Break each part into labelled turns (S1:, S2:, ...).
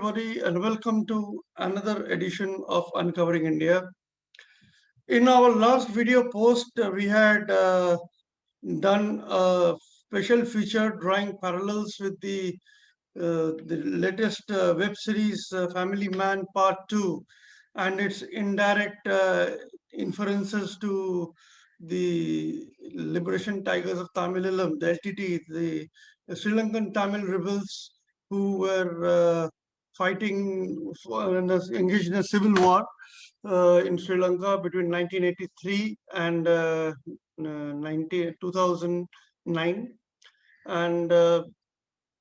S1: everybody, and welcome to another edition of Uncovering India. In our last video post, we had done a special feature drawing parallels with the latest web series Family Man Part 2 and its indirect inferences to the Liberation Tigers of Tamilalam, the LTT, the Sri Lankan Tamil rebels who were fighting engaged in a civil war in Sri Lanka between 1983 and 2009. And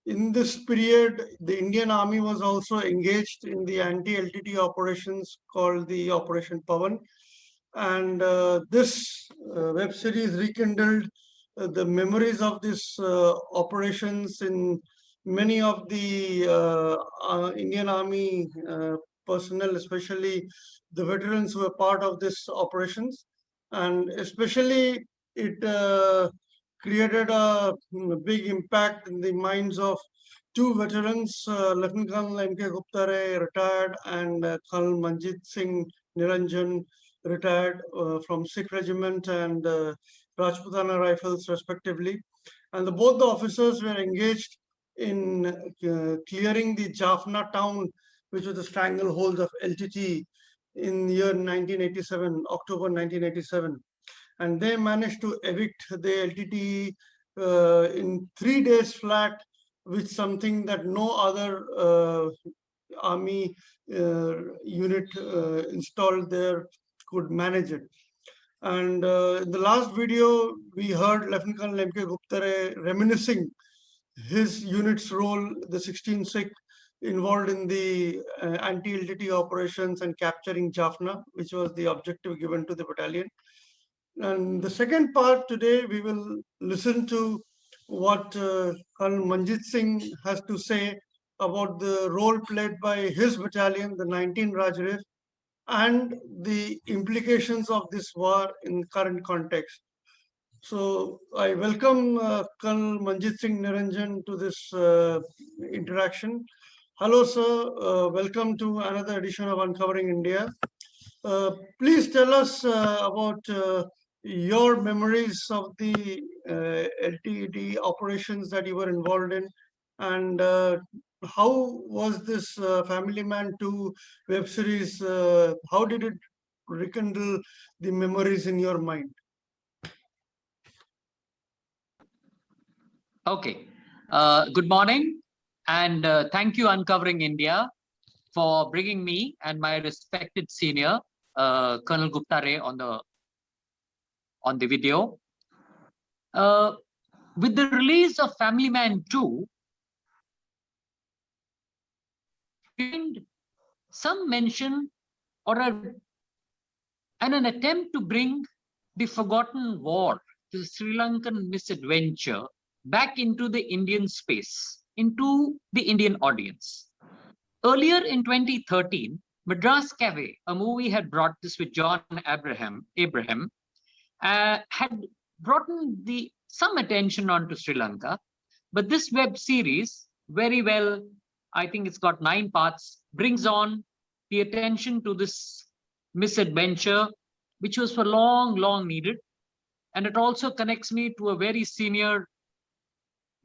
S1: in this period, the Indian Army was also engaged in the anti-LTT operations called the Operation Pavan. And this web series rekindled the memories of these operations in many of the Indian Army personnel, especially the veterans who were part of these operations. And especially it created a big impact in the minds of two veterans, Lieutenant Colonel M.K. Guptare, retired, and Colonel Manjit Singh Niranjan, retired from Sikh Regiment and Rajputana Rifles, respectively. And both the officers were engaged in clearing the Jaffna town, which was the stranglehold of LTT in the year 1987, October 1987. And they managed to evict the LTT in 3 days flat, with something that no other army unit installed there could manage it. And in the last video, we heard Lieutenant Colonel M.K. Guptare reminiscing his unit's role, the 16th Sikh, involved in the anti-LTT operations and capturing Jaffna, which was the objective given to the battalion. And the second part today, we will listen to what Colonel Manjit Singh has to say about the role played by his battalion, the 19 Rajrif, and the implications of this war in current context. So I welcome Colonel Manjit Singh Niranjan to this interaction. Hello, sir. Welcome to another edition of Uncovering India. Please tell us about your memories of the LTD operations that you were involved in, and how was this Family Man 2 web series, how did it rekindle the memories in your mind?
S2: Okay. Good morning, and thank you, Uncovering India, for bringing me and my respected senior, Colonel Guptare, on the video. With the release of Family Man 2, some mention or an attempt to bring the forgotten war, the Sri Lankan misadventure, back into the Indian space, into the Indian audience. Earlier in 2013, Madras Cafe, a movie had brought this with John Abraham, had brought some attention onto Sri Lanka. But this web series, very well, I think it's got 9 parts, brings on the attention to this misadventure, which was for long needed. And it also connects me to a very senior,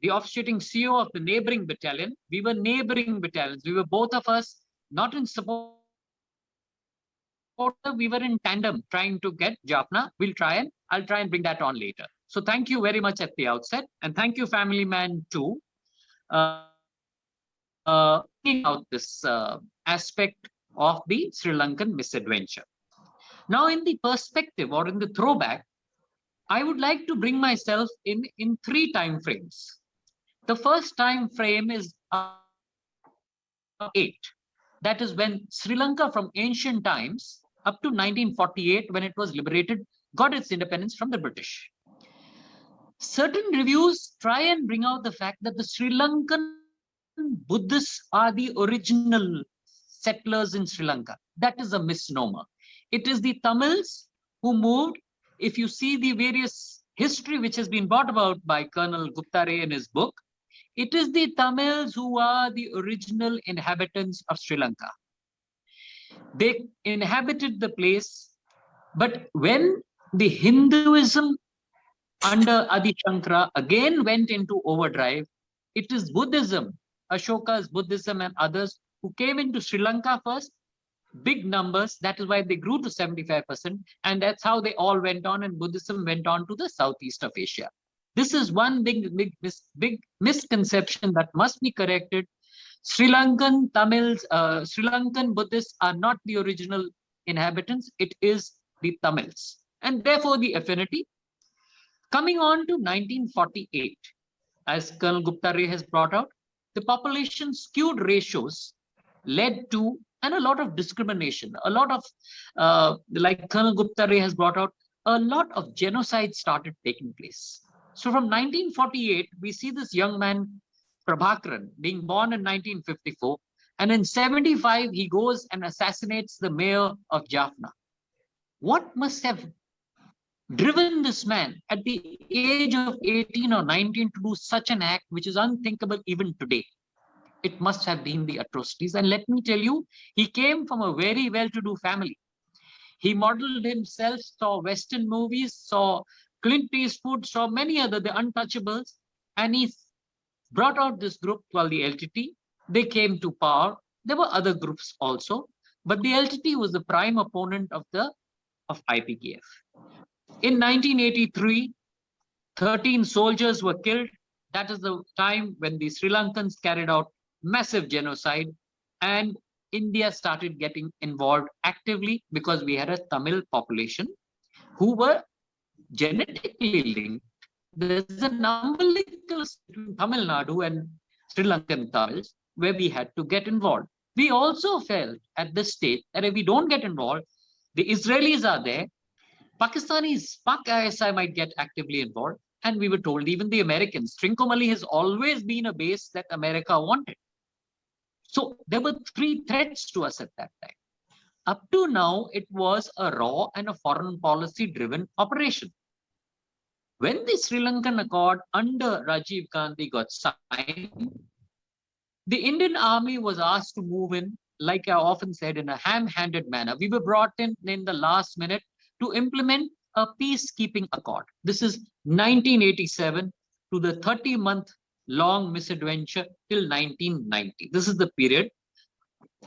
S2: the officiating CEO of the neighboring battalion. We were neighboring battalions. We were both of us not in support. We were in tandem trying to get Jaffna. I'll try and bring that on later. So thank you very much at the outset. And thank you, Family Man 2, bringing out this aspect of the Sri Lankan misadventure. Now, in the perspective or in the throwback, I would like to bring myself in 3 time frames. The first time frame is 8. That is when Sri Lanka, from ancient times up to 1948, when it was liberated, got its independence from the British. Certain reviews try and bring out the fact that the Sri Lankan Buddhists are the original settlers in Sri Lanka. That is a misnomer. It is the Tamils who moved. If you see the various history which has been brought about by Colonel Guptare in his book, It is the Tamils who are the original inhabitants of Sri Lanka. They inhabited the place, but when the Hinduism under Adi Shankara again went into overdrive, it is Buddhism, Ashoka's Buddhism and others who came into Sri Lanka first, big numbers. That is why they grew to 75%. And that's how they all went on, and Buddhism went on to the southeast of Asia. This is one big misconception that must be corrected. Sri Lankan Tamils, Sri Lankan Buddhists are not the original inhabitants. It is the Tamils. And therefore the affinity. Coming on to 1948, as Colonel Gupta Ray has brought out, the population skewed ratios led to, and a lot of discrimination, a lot of, like Colonel Gupta Ray has brought out, a lot of genocide started taking place. So from 1948, we see this young man, Prabhakaran, being born in 1954, and in 75, he goes and assassinates the mayor of Jaffna. What must have driven this man at the age of 18 or 19 to do such an act, which is unthinkable even today? It must have been the atrocities. And let me tell you, he came from a very well-to-do family. He modeled himself, saw Western movies, saw Clint Eastwood, saw many other, the Untouchables, and he brought out this group called the LTT. They came to power. There were other groups also, but the LTT was the prime opponent of IPKF. In 1983, 13 soldiers were killed. That is the time when the Sri Lankans carried out massive genocide, and India started getting involved actively because we had a Tamil population who were genetically linked. There's an umbilical between Tamil Nadu and Sri Lankan Tamils where we had to get involved. We also felt at this stage that if we don't get involved, the Israelis are there, Pakistanis, Pak ISI might get actively involved, and we were told even the Americans, Trincomalee has always been a base that America wanted. So there were three threats to us at that time. Up to now, it was a raw and a foreign policy driven operation. When the Sri Lankan Accord under Rajiv Gandhi got signed, the Indian Army was asked to move in, like I often said, in a ham-handed manner. We were brought in the last minute to implement a peacekeeping accord. This is 1987 to the 30-month long misadventure till 1990. This is the period.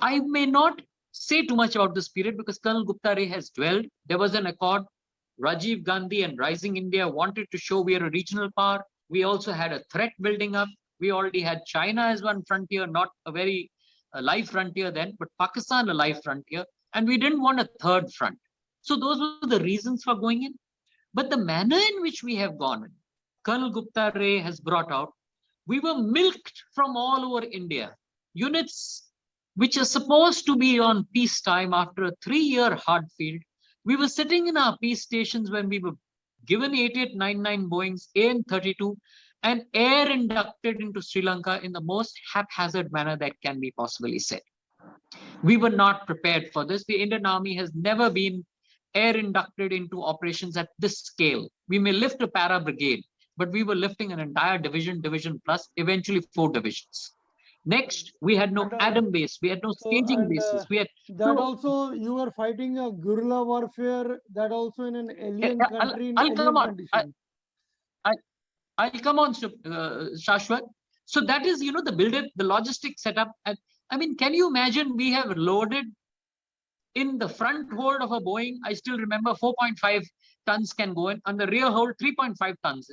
S2: I may not say too much about this period because Colonel Gupta Ray has dwelled. There was an accord. Rajiv Gandhi and Rising India wanted to show we are a regional power. We also had a threat building up. We already had China as one frontier, not a very live frontier then, but Pakistan a live frontier. And we didn't want a third front. So those were the reasons for going in. But the manner in which we have gone in, Colonel Gupta Ray has brought out, we were milked from all over India. Units which are supposed to be on peacetime after a 3-year hard field. We were sitting in our peace stations when we were given 8899 Boeings AN-32 and air inducted into Sri Lanka in the most haphazard manner that can be possibly said. We were not prepared for this. The Indian Army has never been air inducted into operations at this scale. We may lift a para brigade, but we were lifting an entire division plus, eventually 4 divisions. Next, we had no Adam base. We had no staging bases. We had
S3: that also you were fighting a guerrilla warfare. That also in an alien country.
S2: I'll come on, Shashwat. So that is, the build-up, the logistic setup. And I mean, can you imagine? We have loaded in the front hold of a Boeing. I still remember 4.5 tons can go in, and the rear hold 3.5 tons.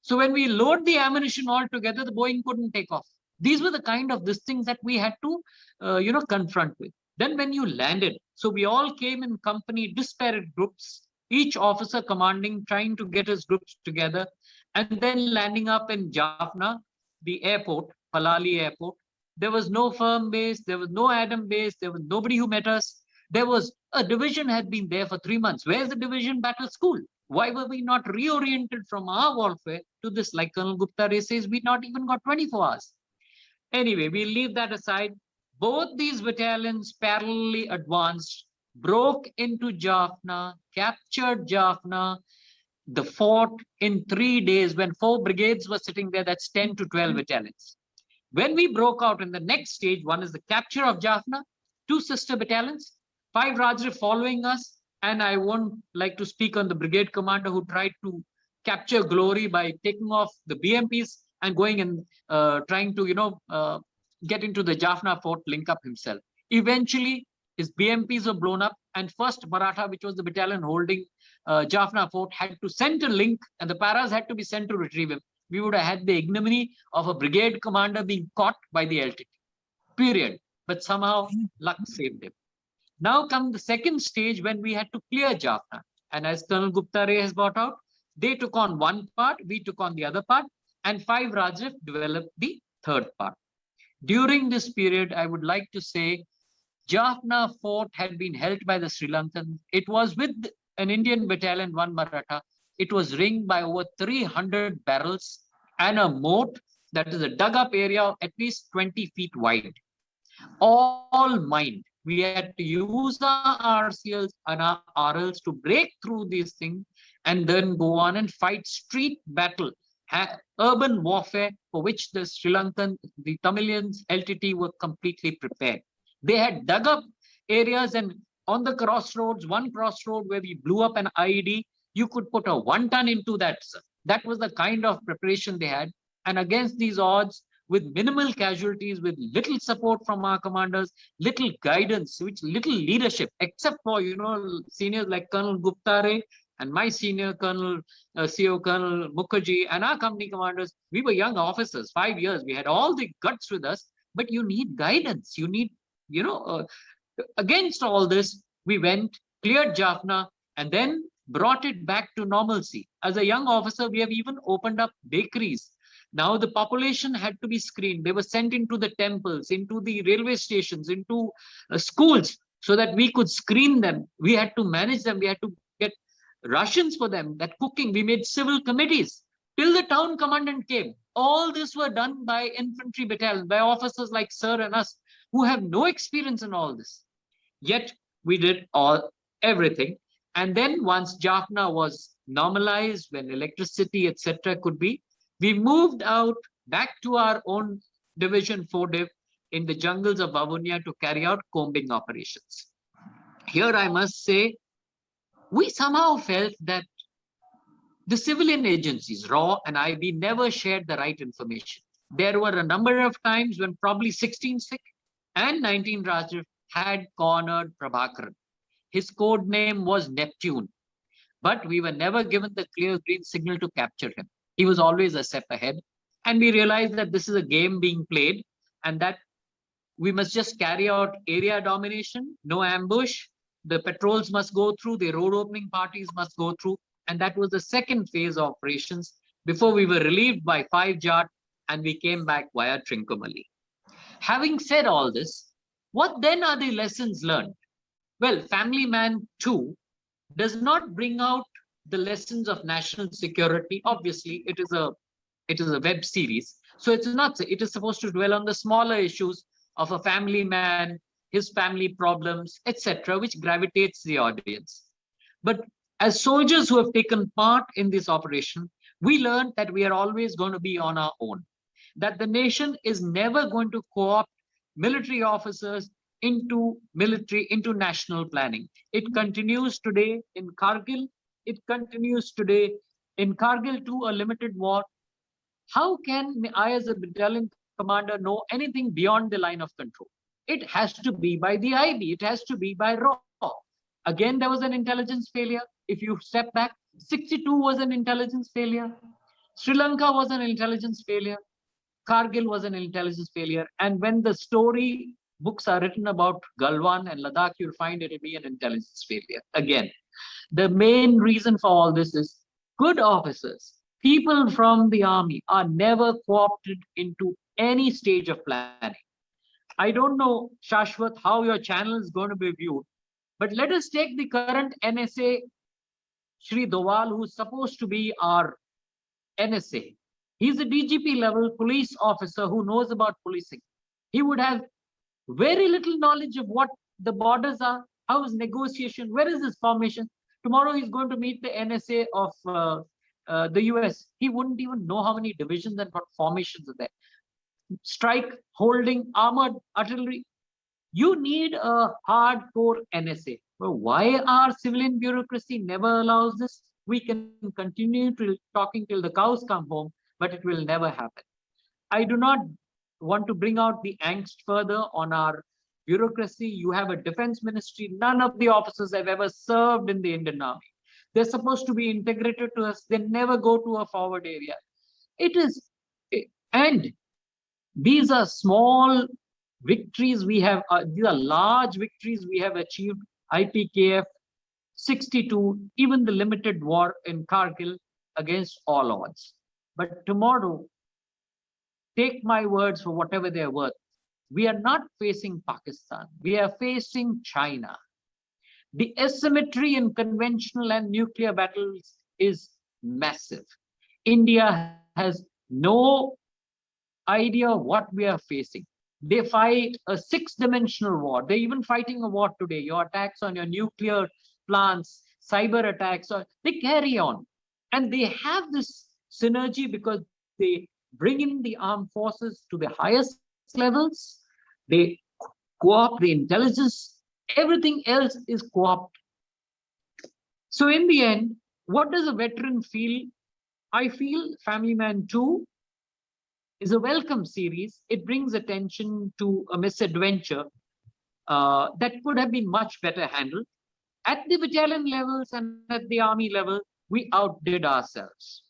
S2: So when we load the ammunition all together, the Boeing couldn't take off. These were the kind of things that we had to, confront with. Then when you landed, so we all came in company, disparate groups, each officer commanding, trying to get his groups together, and then landing up in Jaffna, the airport, Palali airport. There was no firm base, there was no Adam base, there was nobody who met us. There was a division had been there for 3 months. Where's the division battle school? Why were we not reoriented from our warfare to this? Like Colonel Gupta Ray says, we not even got 24 hours. Anyway, we'll leave that aside. Both these battalions parallelly advanced, broke into Jaffna, captured Jaffna, the fort in 3 days when 4 brigades were sitting there. That's 10 to 12 battalions. When we broke out in the next stage, one is the capture of Jaffna, 2 sister battalions, 5 Rajrif following us. And I won't like to speak on the brigade commander who tried to capture glory by taking off the BMPs and going and trying to, get into the Jaffna fort, link up himself. Eventually, his BMPs were blown up, and 1st Maratha, which was the battalion holding Jaffna fort, had to send a link, and the paras had to be sent to retrieve him. We would have had the ignominy of a brigade commander being caught by the LTT, period. But somehow luck saved him. Now come the second stage when we had to clear Jaffna. And as Colonel Gupta Ray has brought out, they took on one part, we took on the other part, and 5 Rajrif developed the third part. During this period, I would like to say, Jaffna fort had been held by the Sri Lankans. It was with an Indian battalion, 1 Maratha. It was ringed by over 300 barrels and a moat, that is a dug up area of at least 20 feet wide. All mined. We had to use our RCLs and our RLs to break through these things and then go on and fight street battle, urban warfare, for which the Sri Lankan, the Tamilians, LTT were completely prepared. They had dug up areas, and on the crossroads, one crossroad where we blew up an IED, you could put a 1 ton into that. That was the kind of preparation they had. And against these odds, with minimal casualties, with little support from our commanders, little guidance, little leadership, except for, seniors like Colonel Gupta Ray and my senior Colonel, CO Colonel Mukherjee, and our company commanders. We were young officers, 5 years. We had all the guts with us, but you need guidance. You need, against all this, we went, cleared Jaffna, and then brought it back to normalcy. As a young officer, we have even opened up bakeries. Now the population had to be screened. They were sent into the temples, into the railway stations, into schools, so that we could screen them. We had to manage them. We had to get rations for them, that cooking. We made civil committees till the town commandant came. All this were done by infantry battalion, by officers like Sir and us, who have no experience in all this. Yet we did everything. And then once Jaffna was normalized, when electricity, etc. could be, we moved out back to our own division 4 in the jungles of Bavunia to carry out combing operations. Here I must say, we somehow felt that the civilian agencies, RAW and IB, never shared the right information. There were a number of times when probably 16 Sikh and 19 Rajrif had cornered Prabhakaran. His code name was Neptune, but we were never given the clear green signal to capture him. He was always a step ahead. And we realized that this is a game being played and that we must just carry out area domination, no ambush. The patrols must go through, the road opening parties must go through. And that was the second phase of operations before we were relieved by 5 Jat and we came back via Trincomalee. Having said all this, what then are the lessons learned? Well, Family Man 2 does not bring out the lessons of national security. Obviously, it is a web series, so it is supposed to dwell on the smaller issues of a family man, his family problems, etc., which gravitates the audience. But as soldiers who have taken part in this operation, we learned that we are always going to be on our own, that the nation is never going to co-opt military officers into national planning. It continues today in Kargil. It continues today in Kargil to a limited war. How can I, as a battalion commander, know anything beyond the line of control? It has to be by the IB. It has to be by RAW. Again, there was an intelligence failure. If you step back, 62 was an intelligence failure. Sri Lanka was an intelligence failure. Kargil was an intelligence failure. And when the story books are written about Galwan and Ladakh, you'll find it to be an intelligence failure. Again, the main reason for all this is good officers, people from the army, are never co-opted into any stage of planning. I don't know, Shashwat, how your channel is going to be viewed, but let us take the current NSA, Shri Doval, who's supposed to be our NSA. He's a DGP level police officer who knows about policing. He would have very little knowledge of what the borders are, how is negotiation, where is this formation. Tomorrow he's going to meet the NSA of the US. He wouldn't even know how many divisions and what formations are there. Strike, holding, armored artillery. You need a hardcore NSA. Well, why our civilian bureaucracy never allows this? We can continue to talking till the cows come home, but it will never happen. I do not want to bring out the angst further on our bureaucracy. You have a defense ministry. None of the officers have ever served in the Indian Army. They're supposed to be integrated to us. They never go to a forward area. It is, and these are small victories we have. These are large victories we have achieved. IPKF, 62, even the limited war in Kargil against all odds. But tomorrow, take my words for whatever they're worth. We are not facing Pakistan. We are facing China. The asymmetry in conventional and nuclear battles is massive. India has no idea what we are facing. They fight a 6-dimensional war. They're even fighting a war today. Your attacks on your nuclear plants, cyber attacks, they carry on. And they have this synergy because they bring in the armed forces to the highest levels. They co-opt the intelligence. Everything else is co-opted. So in the end, what does a veteran feel? I feel Family Man 2 is a welcome series. It brings attention to a misadventure that could have been much better handled. At the battalion levels and at the army level, we outdid ourselves.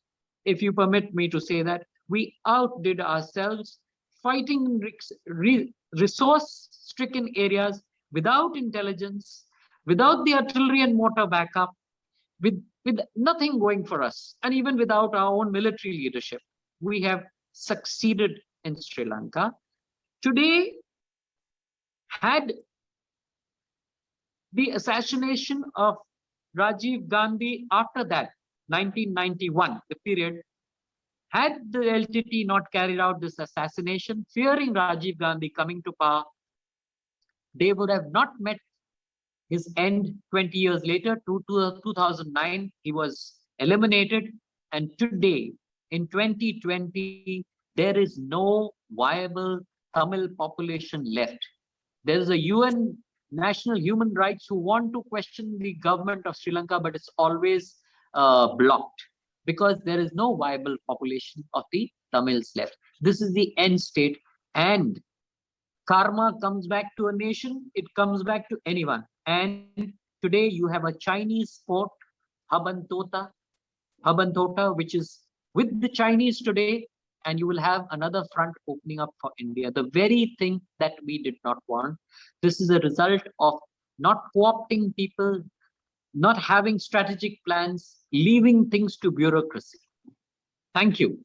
S2: If you permit me to say that, we outdid ourselves fighting in resource-stricken areas without intelligence, without the artillery and mortar backup, with nothing going for us, and even without our own military leadership. We have succeeded in Sri Lanka. Today, had the assassination of Rajiv Gandhi after that, 1991, the period, had the LTT not carried out this assassination, fearing Rajiv Gandhi coming to power, they would have not met his end 20 years later. 2009, he was eliminated. And today, in 2020, there is no viable Tamil population left. There is a UN National Human Rights who want to question the government of Sri Lanka, but it's always blocked because there is no viable population of the Tamils left. This is the end state, and karma comes back to a nation, it comes back to anyone. And today you have a Chinese port, Hambantota, which is with the Chinese today, and you will have another front opening up for India, the very thing that we did not want. This is a result of not co-opting people, not having strategic plans, leaving things to bureaucracy. Thank you.